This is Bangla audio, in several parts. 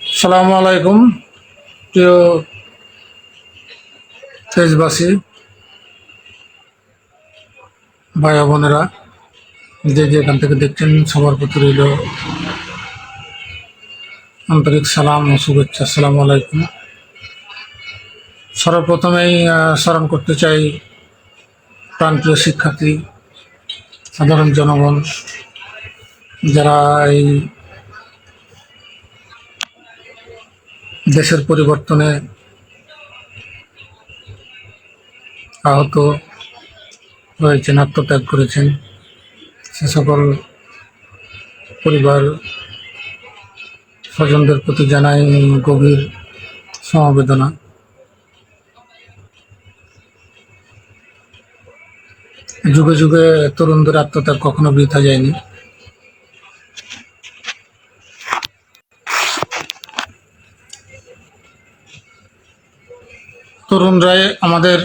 আসসালামু আলাইকুম প্রিয় দেশবাসী, ভাই বোনেরা, যে যেখান থেকে দেখছেন সবার প্রতি রইল আন্তরিক সালাম ও শুভেচ্ছা। আসসালামু আলাইকুম। সর্বপ্রথমেই স্মরণ করতে চাই প্রাণপ্রিয় শিক্ষার্থী, সাধারণ জনগণ, যারা এই দেশের পরিবর্তনে আহত হয়েছেন, আত্মত্যাগ করেছেন, সে সকল পরিবার স্বজনদের প্রতি জানাই গভীর সমবেদনা। যুগে যুগে তরুণদের আত্মত্যাগ কখনো বৃথা যায়নি। তরুণরাই আমাদের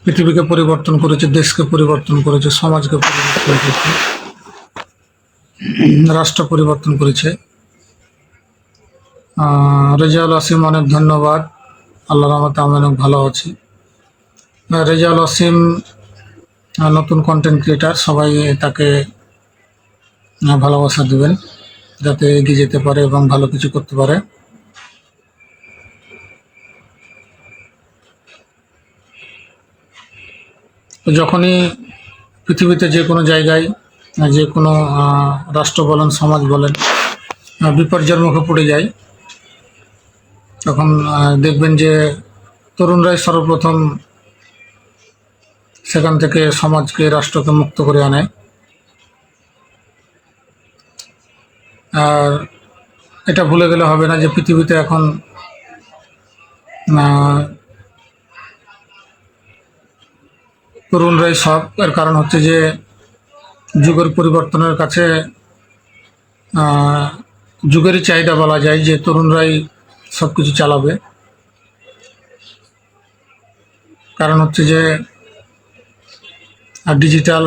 পৃথিবীকে পরিবর্তন করেছে, দেশকে পরিবর্তন করেছে, সমাজকে পরিবর্তন করেছে, রাষ্ট্র পরিবর্তন করেছে। রেজাউল আসিম, অনেক ধন্যবাদ। আল্লাহর রহমতে আমি অনেক ভালো আছি। রেজাউল আসিম নতুন কন্টেন্ট ক্রিয়েটার, সবাই তাকে ভালোবাসা দেবেন যাতে এগিয়ে যেতে পারে এবং ভালো কিছু করতে পারে। যখনই পৃথিবীতে যে কোনো জায়গায়, যে কোনো রাষ্ট্র বলেন, সমাজ বলেন, বিপর্যয়ের মুখে পড়ে যায়, তখন দেখবেন যে তরুণরাই সর্বপ্রথম সেখান থেকে সমাজকে, রাষ্ট্রকে মুক্ত করে আনে। আর এটা ভুলে গেলে হবে না যে পৃথিবীতে এখন তরুণরাই সব। এর কারণ হচ্ছে যে যুগের পরিবর্তনের কাছে যুগেরই চাহিদা বলা যায় যে তরুণরাই সব কিছু চালাবে। কারণ হচ্ছে যে ডিজিটাল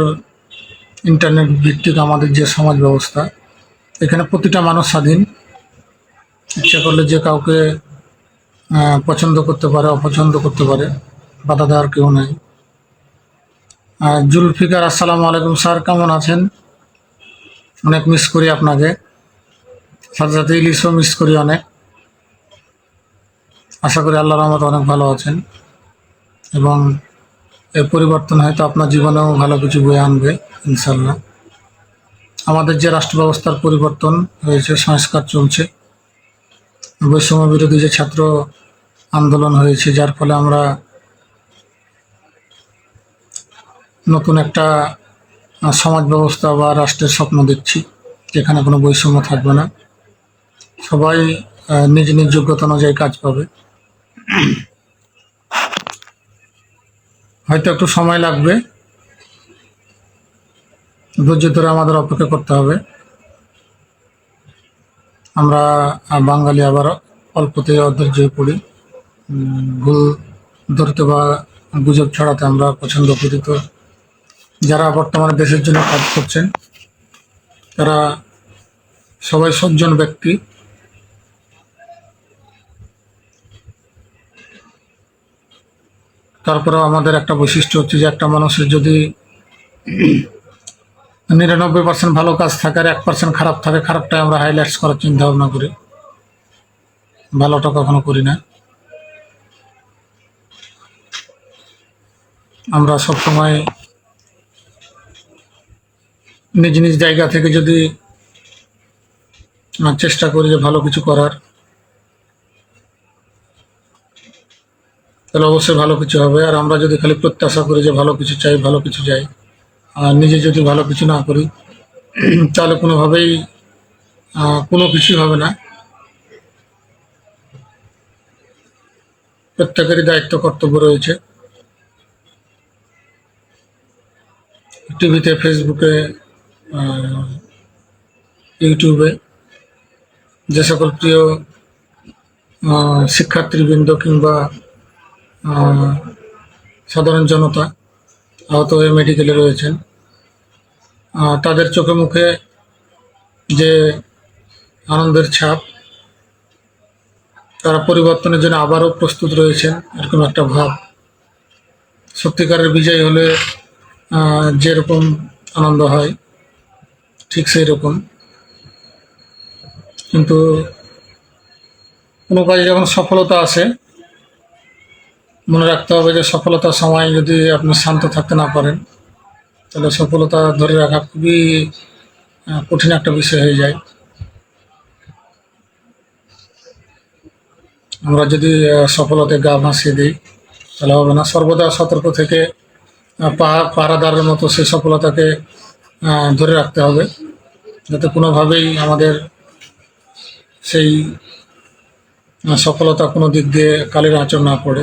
ইন্টারনেট ভিত্তিক আমাদের যে সমাজ ব্যবস্থা, এখানে প্রতিটা মানুষ স্বাধীন। ইচ্ছা করলে যে কাউকে পছন্দ করতে পারে, অপছন্দ করতে পারে, বাধা দেওয়ার কেউ নেই। জুলফিকার, আসসালামু আলাইকুম স্যার, কেমন আছেন? অনেক মিস করি আপনাকে, সাথে সাথে ইলিশও মিস করি অনেক। আশা করি আল্লাহর রহমতে অনেক ভালো আছেন এবং এর পরিবর্তন হয়তো আপনার জীবনেও ভালো কিছু বয়ে আনবে ইনশাল্লাহ। আমাদের যে রাষ্ট্র ব্যবস্থার পরিবর্তন হয়েছে, সংস্কার চলছে, বৈষম্য বিরোধী যে ছাত্র আন্দোলন হয়েছে, যার ফলে আমরা নতুন একটা সমাজ ব্যবস্থা বা রাষ্ট্রের স্বপ্ন দেখছি, যেখানে কোনো বৈষম্য থাকবে না, সবাই নিজ নিজ যোগ্যতা অনুযায়ী কাজ পাবে। হয়তো একটু সময় লাগবে, ধৈর্য ধরে আমাদের অপেক্ষা করতে হবে। আমরা বাঙালি আবার অল্পতে অধৈর্য হয়ে পড়ি, ভুল ধরতে বা গুজব ছড়াতে আমরা পছন্দ করি। তো যারা বর্তমানে দেশের জন্য কাজ করছেন তারা সবাই সজ্জন ব্যক্তি। তারপরেও আমাদের একটা বৈশিষ্ট্য হচ্ছে যে একটা মানুষের যদি 99% ভালো কাজ থাকে আর 1% খারাপ থাকে, খারাপটাই আমরা হাইলাইটস করার চিন্তা ভাবনা করি, ভালোটা কখনো করি না। আমরা সবসময় নিজ নিজ জায়গা থেকে যদি চেষ্টা করি যে ভালো কিছু করার, তাহলে অবশ্যই ভালো কিছু হবে। আর আমরা যদি খালি প্রত্যাশা করি যে ভালো কিছু চাই, ভালো কিছু চাই, আর নিজে যদি ভালো কিছু না করি, তাহলে কোনোভাবেই কোনো কিছুই হবে না। প্রত্যেকেরই দায়িত্ব, কর্তব্য রয়েছে। টিভিতে, ফেসবুকে, ইউটিউবে যে সকল প্রিয় শিক্ষার্থীবৃন্দ কিংবা সাধারণ জনতা আহত হয়ে মেডিকেলে রয়েছেন। তাদের চোখে মুখে যে আনন্দের ছাপ, তারা পরিবর্তনের জন্য আবারও প্রস্তুত রয়েছেন, এরকম একটা ভাব। সত্যিকারের বিজয় হলে যেরকম আনন্দ হয় ঠিক সেই রকম। কিন্তু কোনো কাজে যখন সফলতা আসে, মনে রাখতে হবে যে সফলতার সময় যদি আপনি শান্ত থাকতে না পারেন, তাহলে সফলতা ধরে রাখা খুবই কঠিন একটা বিষয় হয়ে যায়। আমরা যদি সফলতায় গা ভাসিয়ে দিই তাহলে হবে না। সর্বদা সতর্ক থেকে পাহারাদারের মতো সেই সফলতাকে ধরে রাখতে হবে, যাতে কোনোভাবেই আমাদের সেই সফলতা কোনো দিক দিয়ে কালির আঁচড় না পড়ে।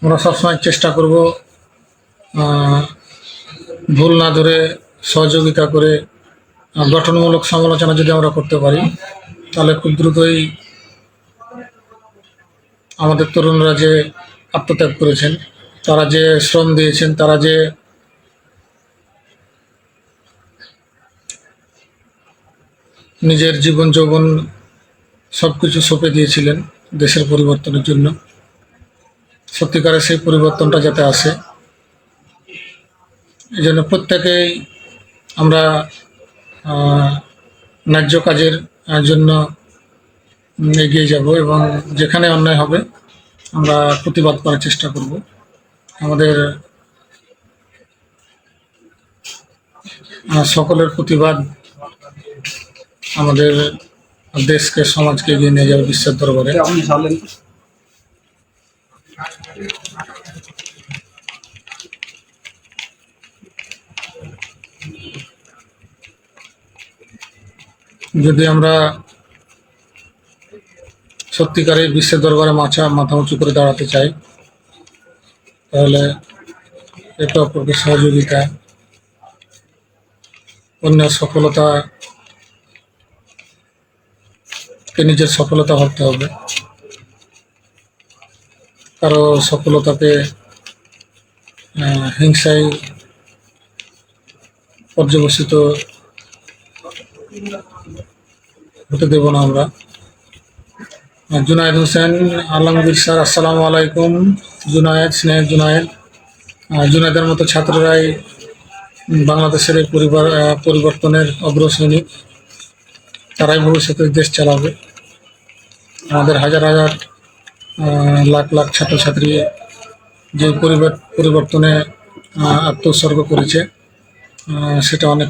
আমরা সবসময় চেষ্টা করব ভুল না ধরে সহযোগিতা করে গঠনমূলক সমালোচনা যদি আমরা করতে পারি, তাহলে খুব দ্রুতই আমাদের তরুণরা যে আত্মত্যাগ করেছেন, তারা যে শ্রম দিয়েছেন, তারা যে নিজের জীবন যৌবন সব কিছু সঁপে দিয়েছিলেন দেশের পরিবর্তনের জন্য, সত্যিকারের সেই পরিবর্তনটা যাতে আসে, এই জন্য প্রত্যেকেই আমরা ন্যায্য কাজের জন্য এগিয়ে যাব এবং যেখানে অন্যায় হবে আমরা প্রতিবাদ করার চেষ্টা করব। আমাদের সকলের প্রতিবাদ আমাদের দেশকে, সমাজকে এগিয়ে নিয়ে যাবে বিশ্বের দরবারে। যদি আমরা সত্যিকারের বিশ্বের দরবারে মাথা উঁচু করে দাঁড়াতে চাই, তাহলে একে অপরকে সহযোগিতা, অন্যের সফলতাকে নিজের সফলতা ভাবতে হবে। কারো সফলতাকে হিংসায় পর্যবসিত হতে দেব না আমরা। জুনায়েদ হোসেন আলমগীর স্যার, আসসালামু আলাইকুম। জুনায়েদ, স্নেহের জুনায়েদ। জুনায়েদের মতো ছাত্ররাই বাংলাদেশের এই পরিবর্তনের অগ্রসৈনিক, তারাই ভবিষ্যতে দেশ চালাবে। আমাদের হাজার হাজার লাখ লাখ ছাত্রছাত্রী যে পরিবর্তনে আত্মোৎসর্গ করেছে, সেটা অনেক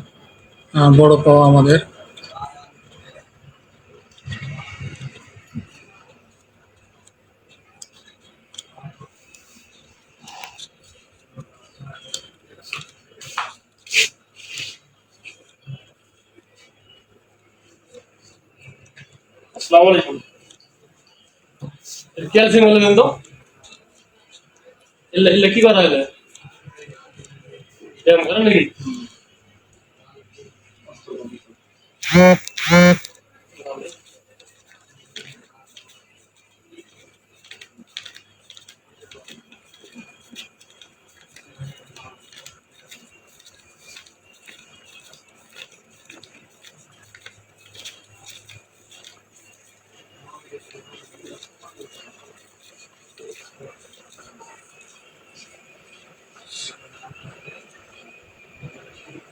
বড় পাওয়া আমাদের। अस्सलाम वालेकुम। क्या सिंह बोले तो ಇಲ್ಲ ಇಲ್ಲ ಕಿ কথা হলো ব্যায়াম করেন নাকি?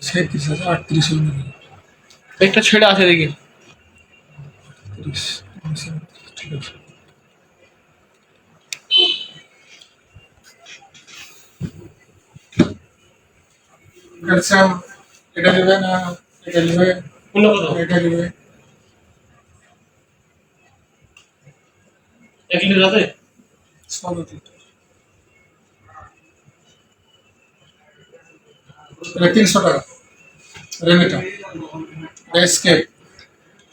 সাঁত্রিশ হাজার, 38 হলো নাকি? একটা ছেড়ে আছে দেখি। 30, ঠিক আছে। ক্যালসিয়াম এটা নেবে না, এটা নেবে, কোনটা কত? এটা নেবে। 1 লিটার আছে? সব ঠিক। এটা 300 টাকা রেমিটা। এসকেপ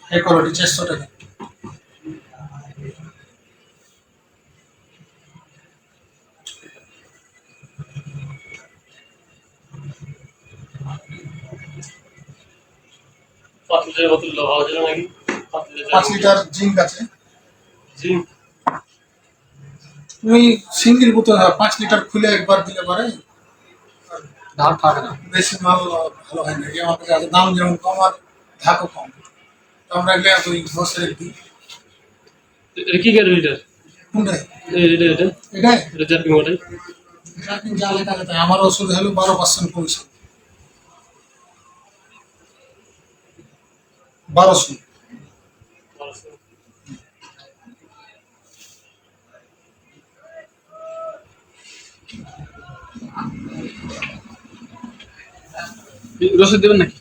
এই কোয়ালিটি 400 টাকা। পাঁচ লিটার বোতল দেওয়া আছে নাকি? 5 লিটার জিঙ্ক আছে। জিঙ্ক তুমি সিঙ্গেল বোতল 5 লিটার খুলে একবার দিলে পারে ধার থাকে না। বেশি মাল ভালো হয় না, যে আমার কাছে আছে, দাম যেমন কম আর ধাকও কম। তো আমরা এগুলো ওই বছরের দিই। এটা কি গাড়ি এটা? কোনটায়? এটা এটা এটাই এটা জার্কিং ওটাই। ট্রাকিং যা লেখা আছে তাই। আমার ওষুধ হলো 12% কমিশন, 1200। রসিদ দেবেন নাকি?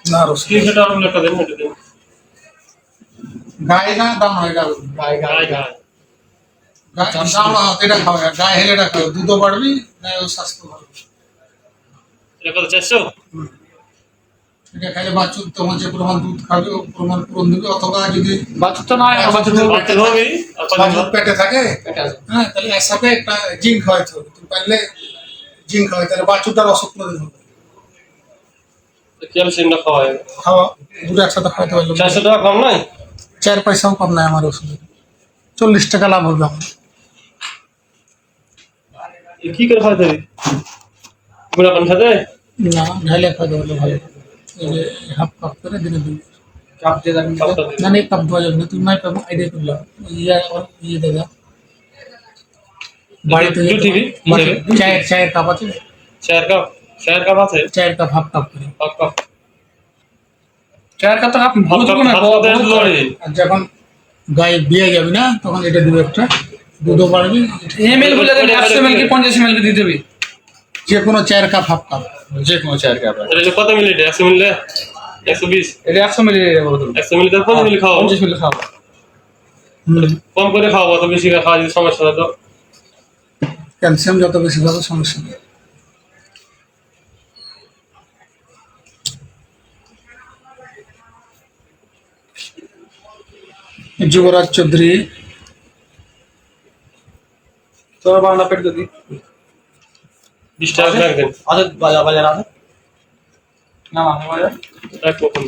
না ওষুধ স্ক্রিনশট আর একটা দেন, এটা দেন। গায়ে না দাম হয় গায়ে গায়ে গায়ে দাম এটা খাওয়া গায়ে হেলে এটা খাওয়া, দুধও বাড়বি গায়ে স্বাস্থ্য বাড়বে। এটা কত 400? এটা খাইলে বাছুর তোমার যে পরিমাণ দুধ খাবে ও পরিমাণ পূরণ দেবে, অথবা যদি বাচ্চা তো নয়, বাচ্চা তো বাচ্চা হবে আর বাছুর পেটে থাকে, পেটে আছে। হ্যাঁ, তাহলে এর সাথে একটা জিঙ্ক খাওয়াইতে হবে। তুমি পারলে জিঙ্ক খাওয়াই, তাহলে বাছুরটার অসুখ করে হবে। ক্যালসিয়াম না খাওয়া হয়। খাওয়া দুটো একসাথে খাওয়াতে পারলে 400 টাকা কম নয়? 4 পয়সাও কম নাই আমার ওষুধে। 40 টাকা লাভ হবে আমার। কি করে খাওয়াতে হবে? গুড়া পান খাতে? না ঢাইলে খাওয়াতে পারলে ভালো। এই যে হাফ কাপ করে দিনে 2। কাপ দিয়ে দেবেন। কাপটা দিন। না না, 1 কাপ দেওয়া যাবে না, তুমি নাই পাবো আইডিয়া করলাম। ইয়ে দেবে বাড়িতে দুধ দিবি? চায়ের কাপ আছে, 4 কাপ আছে? চায়ের কাপ হাফ কাপ করে। Half cup. চায়ের কাপ তো আপনি হাফ ভুল কাপ না। হাফ কাপ দুধ বাড়ে। আর যখন গায়ে বিয়ে যাবি না তখন এটা দিবে একটা, দুধও বাড়বি। এমএল বলে দেন, 100 ml কি 50 ml কি দিয়ে দেবে? যে কোনো চায়ের কাপ হাফ কাপ। যে কোনো চায়ের কাপ। এটা কত মিলি? 100 মিলি? 120? এটা 100 ml বোতল। 100 মিলি তার 50 মিলি খাওয়া? 50 ml খাও। কম করে খাওয়া, অত বেশি খাওয়া যদি সমস্যা হয় তো। ক্যালসিয়াম যত বেশি খাবে সমস্যা নেই। যুবরাজ চৌধুরী, তোর বাংলা পেট যদি 20 টাকা ব্যাগ দেন। আছে বাজার আছে না, মাঝে মাঝে এক কখন?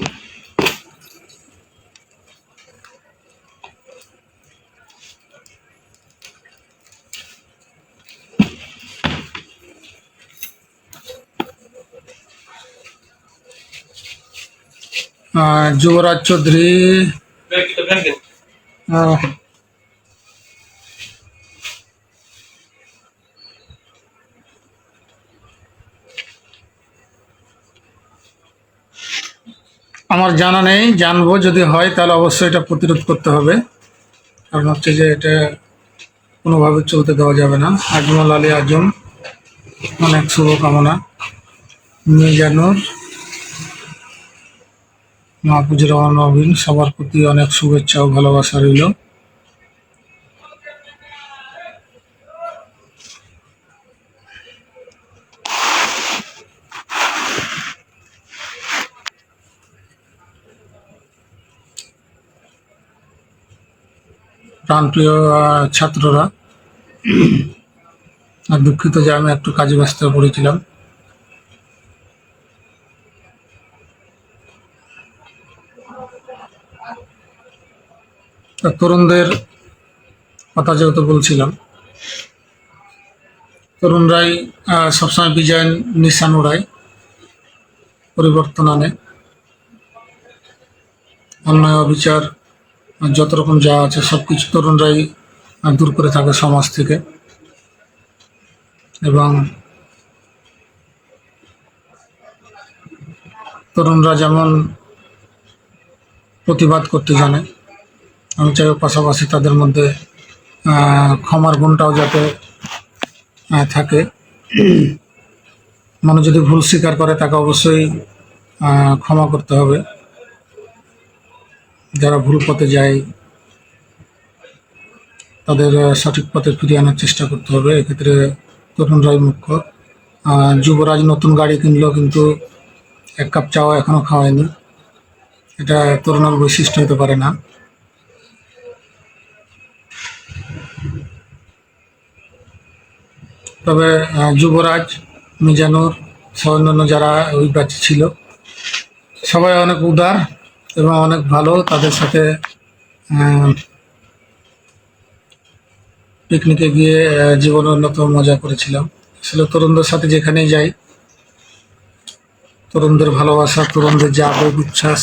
যুবরাজ চৌধুরী, ব্যাগ দেন। আহ, আমার জানা নেই, জানবো যদি হয় তাহলে অবশ্যই এটা প্রতিরোধ করতে হবে। কারণ হচ্ছে যে এটা কোনোভাবে চলতে দেওয়া যাবে না। আজমল আলী আজম, অনেক শুভকামনা। মিজানুর, মাহফুজুর রহমান নবীন, সবার প্রতি অনেক শুভেচ্ছা ও ভালোবাসা রইল। প্রাণপ্রিয় ছাত্ররা, আর দুঃখিত যে আমি একটু কাজে ব্যস্ত হয়ে পড়েছিলাম। তা তরুণদের কথা যেহেতু বলছিলাম, তরুণরাই সবসময় বিজয়ের নিশান ওড়ায়, পরিবর্তন আনে, অন্যায় অবিচার যত রকম যা আছে সব কিছু তরুণরাই দূর করে থাকে সমাজ থেকে। এবং তরুণরা যেমন প্রতিবাদ করতে জানে, আমি চাই পাশাপাশি তাদের মধ্যে ক্ষমার গুণটাও যাতে থাকে। মানুষ যদি ভুল স্বীকার করে তাকে অবশ্যই ক্ষমা করতে হবে। যারা ভুল পথে যায় তাদের সঠিক পথে ফিরিয়ে আনার চেষ্টা করতে হবে। এক্ষেত্রে তরুণরাই মুখ্য। যুবরাজ নতুন গাড়ি কিনলো কিন্তু 1 কাপ চাও এখনো খাওয়ায়নি, এটা তরুণের বৈশিষ্ট্য হতে পারে না। তবে যুবরাজ, মিজানুর সহ অন্যান্য যারা ওই ব্যাচে ছিল সবাই অনেক উদার এবং অনেক ভালো। তাদের সাথে পিকনিকে গিয়ে জীবনের অন্যতম মজা করেছিলাম। আসলে তরুণদের সাথে যেখানেই যাই, তরুণদের ভালোবাসা, তরুণদের যে আবেগ উচ্ছ্বাস,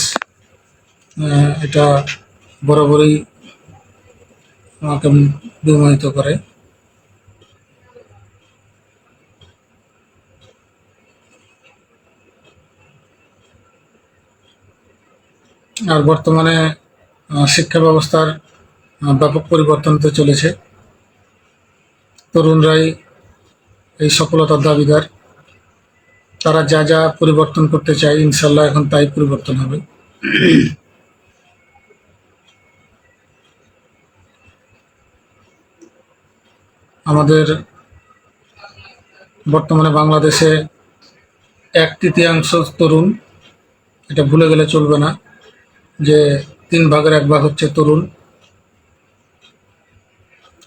এটা বরাবরই আমাকে বিমোহিত করে। আর বর্তমানে শিক্ষা ব্যবস্থার ব্যাপক পরিবর্তন হতে চলেছে। তরুণরাই এই সফলতার দাবিদার। তারা যা যা পরিবর্তন করতে চায়, ইনশাল্লাহ এখন তাই পরিবর্তন হবে। আমাদের বর্তমানে বাংলাদেশে 1/3 তরুণ, এটা ভুলে গেলে চলবে না যে 3/1 হচ্ছে তরুণ,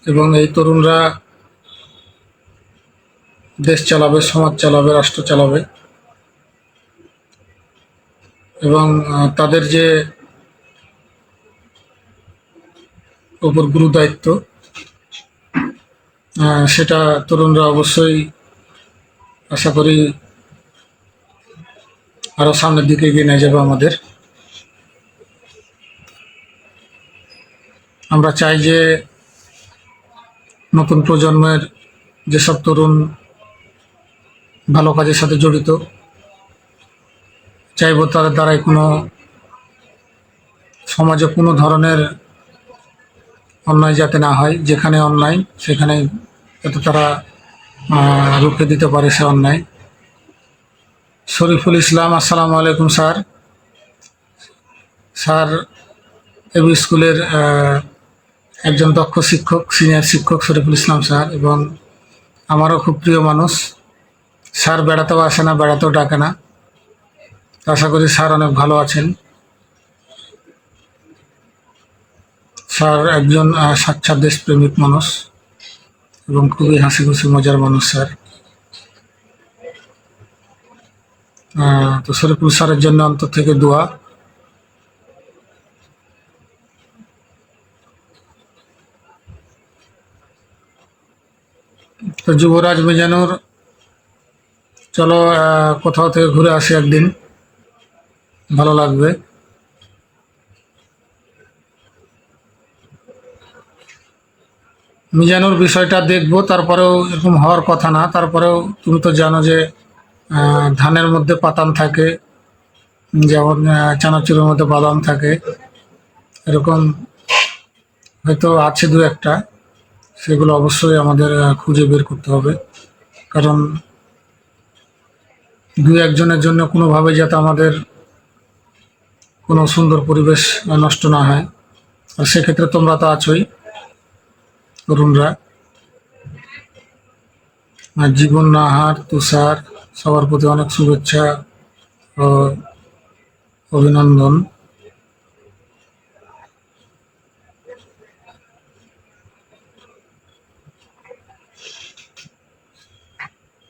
এবং এই তরুণরা দেশ চালাবে, সমাজ চালাবে, রাষ্ট্র চালাবে। এবং তাদের যে উপর গুরু দায়িত্ব, সেটা তরুণরা অবশ্যই আশা করি আরো সামনের দিকে এগিয়ে নিয়ে যাবে আমাদের। আমরা চাই যে নতুন প্রজন্মের যেসব তরুণ ভালো কাজের সাথে জড়িত, চাইব তাদের দ্বারাই কোনো সমাজে কোনো ধরনের অন্যায় যাতে না হয়। যেখানে অন্যায় সেখানে যাতে তারা রুখে দিতে পারে সে অন্যায়। শরীফুল ইসলাম, আসসালামু আলাইকুম স্যার। স্যার এবি স্কুলের একজন দক্ষ শিক্ষক, সিনিয়র শিক্ষক শরীফুল ইসলাম স্যার, এবং আমারও খুব প্রিয় মানুষ। স্যার বেড়াতেও আসে না, বেড়াতেও ডাকে না। আশা করি স্যার অনেক ভালো আছেন। স্যার একজন সাচ্চার দেশপ্রেমিক মানুষ এবং খুবই হাসি খুশি মজার মানুষ স্যার। তো শরীফুল স্যারের জন্য অন্তর থেকে দোয়া। তো যুবরাজ মিজানুর, চলো কোথাও থেকে ঘুরে আসি একদিন, ভালো লাগবে। মিজানুর বিষয়টা দেখবো, তারপরেও এরকম হওয়ার কথা না। তারপরেও তুমি তো জানো যে ধানের মধ্যে পাতাম থাকে, যেমন চানাচুরের মধ্যে বাদাম থাকে, এরকম হয়তো আছে দু একটা। সেগুলো অবশ্যই আমাদের খুঁজে বের করতে হবে, কারণ দু একজনের জন্য কোনোভাবে যাতে আমাদের কোনো সুন্দর পরিবেশ নষ্ট না হয়। আর সেক্ষেত্রে তোমরা তো আছোই, তরুণরা। আর জীবন, নাহার, তুষার, সবার প্রতি অনেক শুভেচ্ছা ও অভিনন্দন।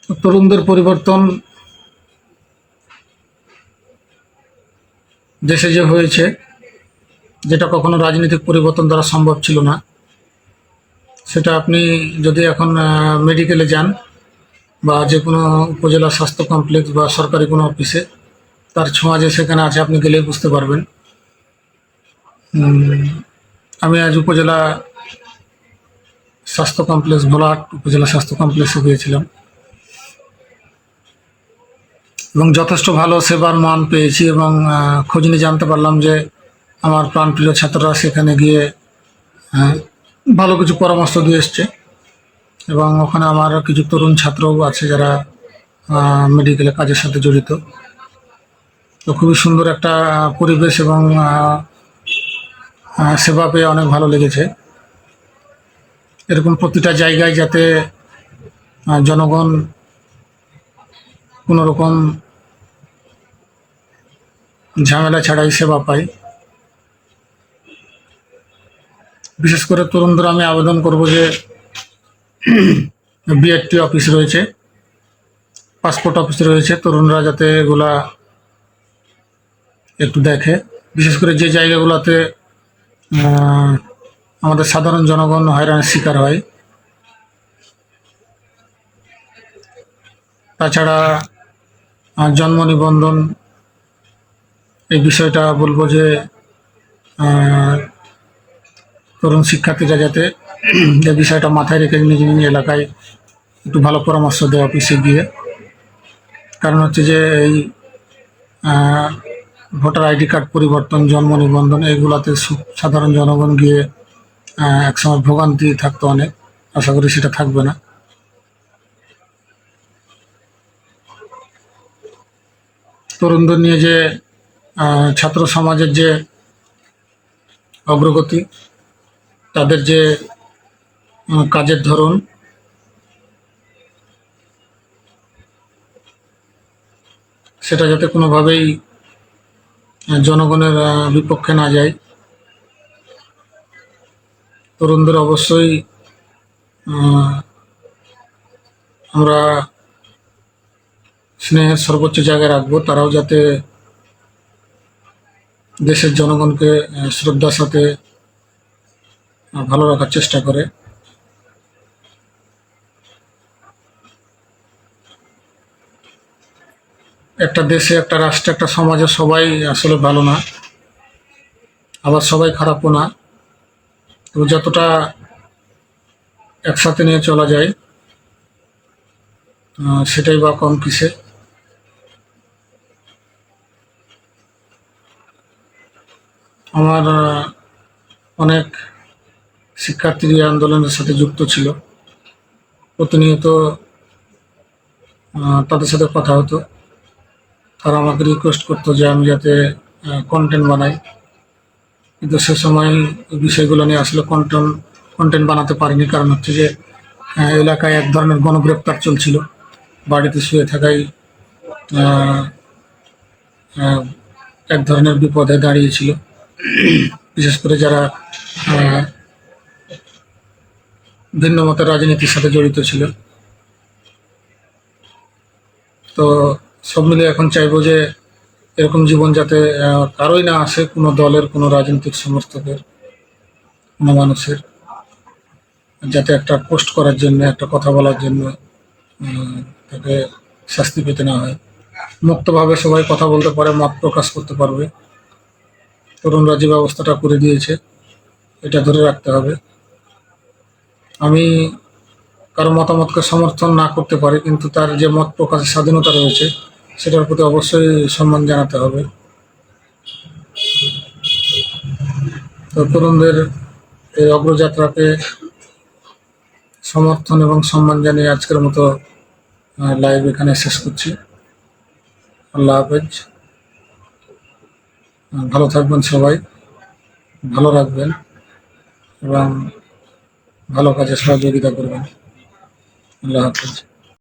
তো তরুণদের পরিবর্তন দেশে যে হয়েছে, যেটা কখনো রাজনৈতিক পরিবর্তন দ্বারা সম্ভব ছিল না, সেটা আপনি যদি এখন মেডিকেলে যান বা যে কোনো উপজেলা স্বাস্থ্য কমপ্লেক্স বা সরকারি কোনো অফিসে, তার ছোঁয়া যে সেখানে আছে আপনি গেলেই বুঝতে পারবেন। আমি আজ উপজেলা স্বাস্থ্য কমপ্লেক্স, ভোলাহাট উপজেলা স্বাস্থ্য কমপ্লেক্সে গিয়েছিলাম এবং যথেষ্ট ভালো সেবার মান পেয়েছি। এবং খোঁজ নিয়ে জানতে পারলাম যে আমার প্রাণপ্রিয় ছাত্ররা সেখানে গিয়ে ভালো কিছু পরামর্শ দিয়ে এসছে। এবং ওখানে আমার কিছু তরুণ ছাত্রও আছে যারা মেডিকেলে কাজের সাথে জড়িত। তো খুবই সুন্দর একটা পরিবেশ এবং সেবা পেয়ে অনেক ভালো লেগেছে। এরকম প্রতিটা জায়গায় যাতে জনগণ কোনো রকম ঝামেলা ছাড়াই সেবা পায়। বিশেষ করে তরুণদের আমি আবেদন করব যে বিআরটি অফিস রয়েছে, পাসপোর্ট অফিস রয়েছে, তরুণরা যাতে এগুলা একটু দেখে। বিশেষ করে যে জায়গাগুলোতে আমাদের সাধারণ জনগণ হয়রানির শিকার হয়, তাছাড়া জন্ম নিবন্ধন এই বিষয়টা বলবো যে তরুণ শিক্ষার্থীরা যাতে এই বিষয়টা মাথায় রেখে নিজ নিজ এলাকায় একটু ভালো পরামর্শ দেয় অফিসে গিয়ে। কারণ হচ্ছে যে এই ভোটার আইডি কার্ড পরিবর্তন, জন্ম নিবন্ধন এগুলাতে সাধারণ জনগণ গিয়ে একসময় ভোগান্তি থাকতো অনেক, আশা করি সেটা থাকবে না। তরুণদের নিয়ে যে ছাত্র সমাজের যে অগ্রগতি, তাদের যে কাজের ধরন, সেটা যাতে কোনোভাবেই জনগণের বিপক্ষে না যায়। তরুণদের অবশ্যই আমরা স্নেহের সর্বোচ্চ জায়গায় রাখবো। তারাও যাতে দেশের জনগণকে শ্রদ্ধার সাথে ভালো রাখার চেষ্টা করে। একটা দেশে, একটা রাষ্ট্রে, একটা সমাজে সবাই আসলে ভালো না, আবার সবাই খারাপও না। তো যতটা একসাথে নিয়ে চলা যায় সেটাই বা কম কিসে। আমার অনেক শিক্ষার্থী এই আন্দোলনের সাথে যুক্ত ছিল, প্রতিনিয়ত তাদের সাথে কথা হতো। তারা আমাকে রিকোয়েস্ট করতো যে আমি যাতে কন্টেন্ট বানাই, কিন্তু সে সময় এই বিষয়গুলো নিয়ে আসলে কন্টেন্ট বানাতে পারিনি। কারণ হচ্ছে যে এলাকায় এক ধরনের গণগ্রেপ্তার চলছিল, বাড়িতে শুয়ে থাকাই আহ, আহ, এক ধরনের বিপদে দাঁড়িয়েছিল, বিশেষ করে যারা আহ, ভিন্ন মতের রাজনীতির সাথে জড়িত ছিল। তো সব মিলে এখন চাইবো যে এরকম জীবন যাতে কারোই না আসে, কোনো দলের, কোনো রাজনৈতিক সমর্থকের, কোনো মানুষের, যাতে একটা পোস্ট করার জন্য, একটা কথা বলার জন্য তাকে শাস্তি পেতে না হয়। মুক্তভাবে সবাই কথা বলতে পারে, মত প্রকাশ করতে পারবে। তরুণরা যে ব্যবস্থাটা করে দিয়েছে এটা ধরে রাখতে হবে। আমি কারো মতামতকে সমর্থন না করতে পারি, কিন্তু তার যে মত প্রকাশের স্বাধীনতা রয়েছে সেটার প্রতি অবশ্যই সম্মান জানাতে হবে। তো তরুণদের এই অগ্রযাত্রাকে সমর্থন এবং সম্মান জানিয়ে আজকের মতো লাইভ এখানে শেষ করছি। আল্লাহ হাফেজ। ভালো থাকবেন সবাই, ভালো রাখবেন এবং ভালো কাজে সহযোগিতা করবেন। আল্লাহ হাফেজ।